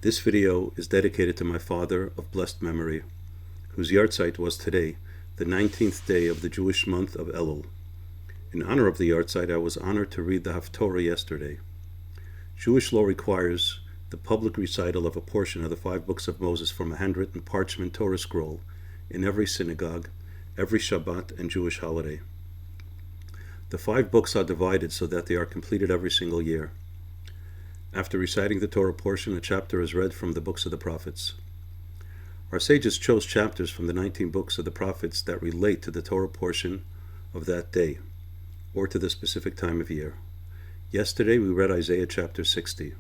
This video is dedicated to my father of blessed memory, whose yahrzeit was today, the 19th day of the Jewish month of Elul. In honor of the yahrzeit, I was honored to read the Haftorah yesterday. Jewish law requires the public recital of a portion of the 5 books of Moses from a handwritten parchment Torah scroll in every synagogue, every Shabbat, and Jewish holiday. The 5 books are divided so that they are completed every single year. After reciting the Torah portion, a chapter is read from the books of the prophets. Our sages chose chapters from the 19 books of the prophets that relate to the Torah portion of that day, or to the specific time of year. Yesterday we read Isaiah chapter 60.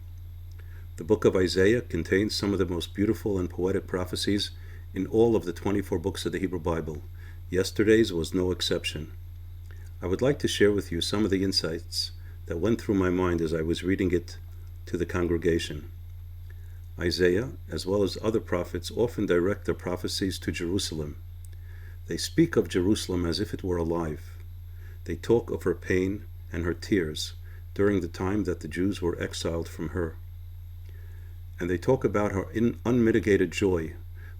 The book of Isaiah contains some of the most beautiful and poetic prophecies in all of the 24 books of the Hebrew Bible. Yesterday's was no exception. I would like to share with you some of the insights that went through my mind as I was reading it to the congregation. Isaiah, as well as other prophets, often direct their prophecies to Jerusalem. They speak of Jerusalem as if it were alive. They talk of her pain and her tears during the time that the Jews were exiled from her. And they talk about her unmitigated joy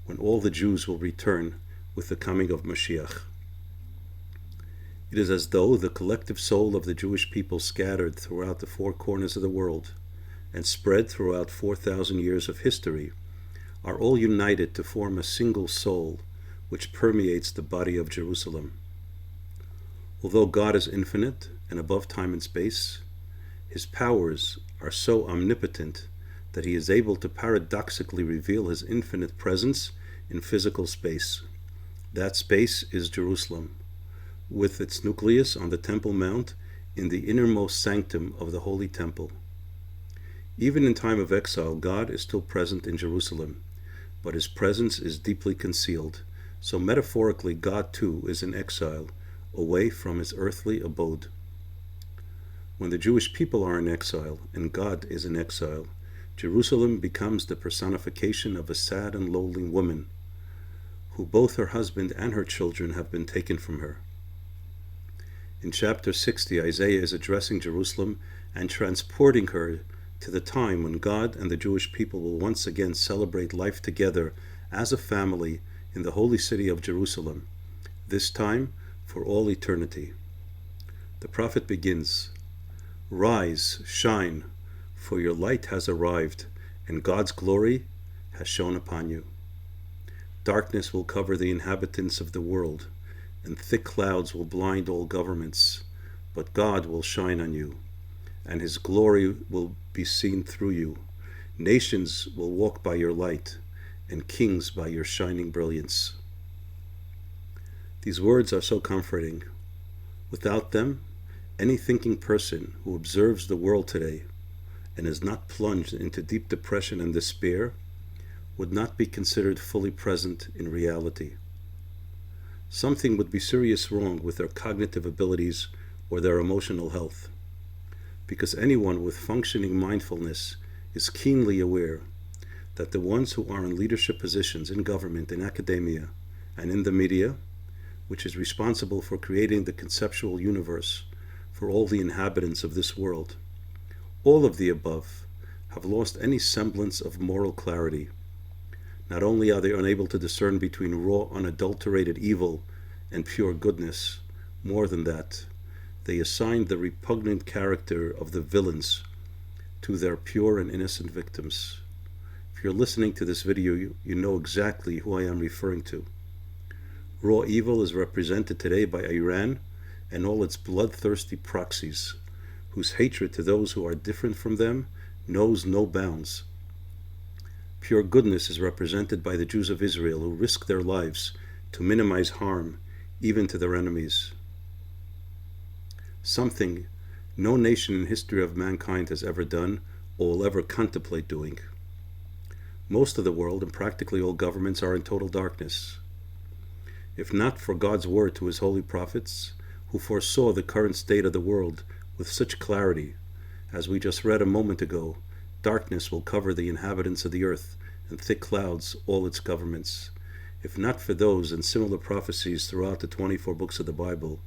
when all the Jews will return with the coming of Mashiach. It is as though the collective soul of the Jewish people scattered throughout the 4 corners of the world and spread throughout 4,000 years of history are all united to form a single soul which permeates the body of Jerusalem. Although God is infinite and above time and space, his powers are so omnipotent that he is able to paradoxically reveal his infinite presence in physical space. That space is Jerusalem, with its nucleus on the Temple Mount in the innermost sanctum of the Holy Temple. Even in time of exile, God is still present in Jerusalem, but his presence is deeply concealed, so metaphorically God too is in exile, away from his earthly abode. When the Jewish people are in exile and God is in exile, Jerusalem becomes the personification of a sad and lowly woman, who both her husband and her children have been taken from her. In chapter 60, Isaiah is addressing Jerusalem and transporting her to the time when God and the Jewish people will once again celebrate life together as a family in the holy city of Jerusalem, this time for all eternity. The prophet begins, "Rise, shine, for your light has arrived, and God's glory has shone upon you. Darkness will cover the inhabitants of the world, and thick clouds will blind all governments, but God will shine on you, and his glory will be seen through you. Nations will walk by your light, and kings by your shining brilliance." These words are so comforting. Without them, any thinking person who observes the world today and is not plunged into deep depression and despair would not be considered fully present in reality. Something would be seriously wrong with their cognitive abilities or their emotional health, because anyone with functioning mindfulness is keenly aware that the ones who are in leadership positions in government, in academia, and in the media, which is responsible for creating the conceptual universe for all the inhabitants of this world, all of the above have lost any semblance of moral clarity. Not only are they unable to discern between raw, unadulterated evil and pure goodness, more than that, they assign the repugnant character of the villains to their pure and innocent victims. If you're listening to this video, you know exactly who I am referring to. Raw evil is represented today by Iran and all its bloodthirsty proxies, whose hatred to those who are different from them knows no bounds. Pure goodness is represented by the Jews of Israel, who risk their lives to minimize harm even to their enemies. Something no nation in history of mankind has ever done or will ever contemplate doing. Most of the world and practically all governments are in total darkness. If not for God's word to his holy prophets, who foresaw the current state of the world with such clarity, as we just read a moment ago, darkness will cover the inhabitants of the earth, and thick clouds all its governments. If not for those and similar prophecies throughout the 24 books of the Bible,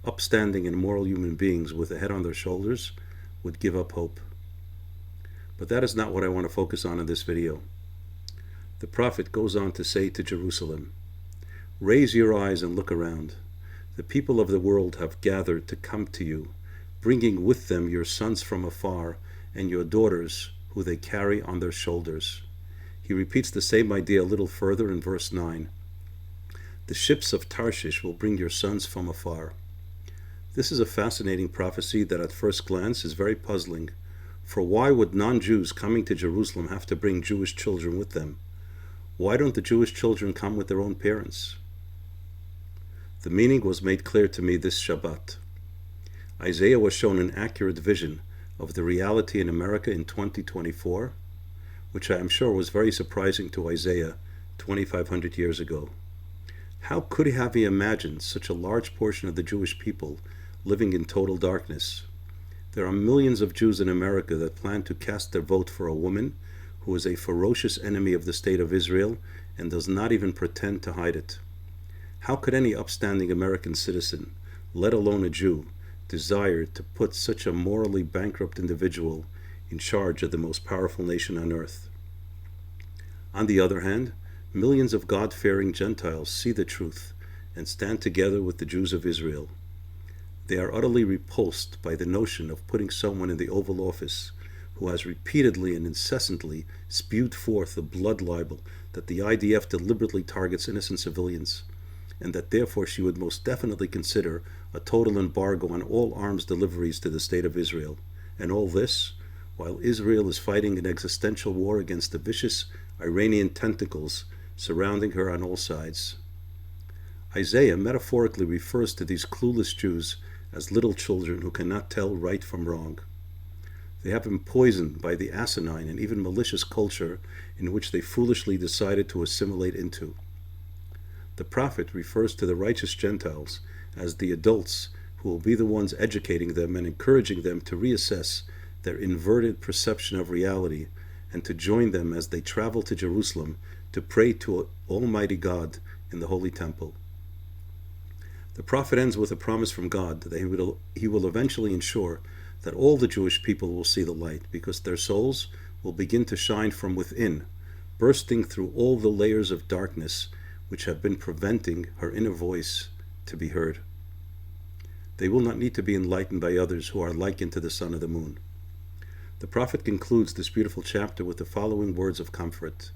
upstanding and moral human beings with a head on their shoulders would give up hope. But that is not what I want to focus on in this video. The prophet goes on to say to Jerusalem, "Raise your eyes and look around. The people of the world have gathered to come to you, bringing with them your sons from afar and your daughters who they carry on their shoulders." He repeats the same idea a little further in verse 9. "The ships of Tarshish will bring your sons from afar." This is a fascinating prophecy that at first glance is very puzzling. For why would non-Jews coming to Jerusalem have to bring Jewish children with them? Why don't the Jewish children come with their own parents? The meaning was made clear to me this Shabbat. Isaiah was shown an accurate vision of the reality in America in 2024, which I am sure was very surprising to Isaiah 2,500 years ago. How could he have imagined such a large portion of the Jewish people living in total darkness? There are millions of Jews in America that plan to cast their vote for a woman who is a ferocious enemy of the state of Israel and does not even pretend to hide it. How could any upstanding American citizen, let alone a Jew, desire to put such a morally bankrupt individual in charge of the most powerful nation on earth? On the other hand, millions of God-fearing Gentiles see the truth and stand together with the Jews of Israel. They are utterly repulsed by the notion of putting someone in the Oval Office who has repeatedly and incessantly spewed forth the blood libel that the IDF deliberately targets innocent civilians, and that therefore she would most definitely consider a total embargo on all arms deliveries to the State of Israel. And all this, while Israel is fighting an existential war against the vicious Iranian tentacles surrounding her on all sides. Isaiah metaphorically refers to these clueless Jews as little children who cannot tell right from wrong. They have been poisoned by the asinine and even malicious culture in which they foolishly decided to assimilate into. The prophet refers to the righteous Gentiles as the adults who will be the ones educating them and encouraging them to reassess their inverted perception of reality and to join them as they travel to Jerusalem to pray to Almighty God in the Holy Temple. The prophet ends with a promise from God that he will eventually ensure that all the Jewish people will see the light, because their souls will begin to shine from within, bursting through all the layers of darkness which have been preventing her inner voice to be heard. They will not need to be enlightened by others who are likened to the sun or the moon. The prophet concludes this beautiful chapter with the following words of comfort.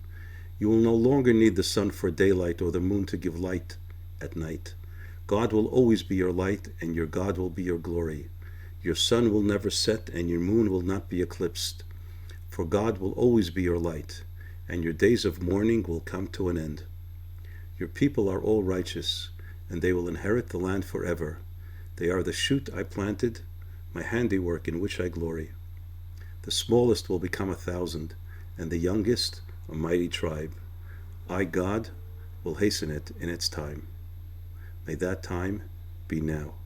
"You will no longer need the sun for daylight or the moon to give light at night. God will always be your light, and your God will be your glory. Your sun will never set, and your moon will not be eclipsed. For God will always be your light, and your days of mourning will come to an end. Your people are all righteous, and they will inherit the land forever. They are the shoot I planted, my handiwork in which I glory. The smallest will become 1,000, and the youngest a mighty tribe. I, God, will hasten it in its time. May that time be now."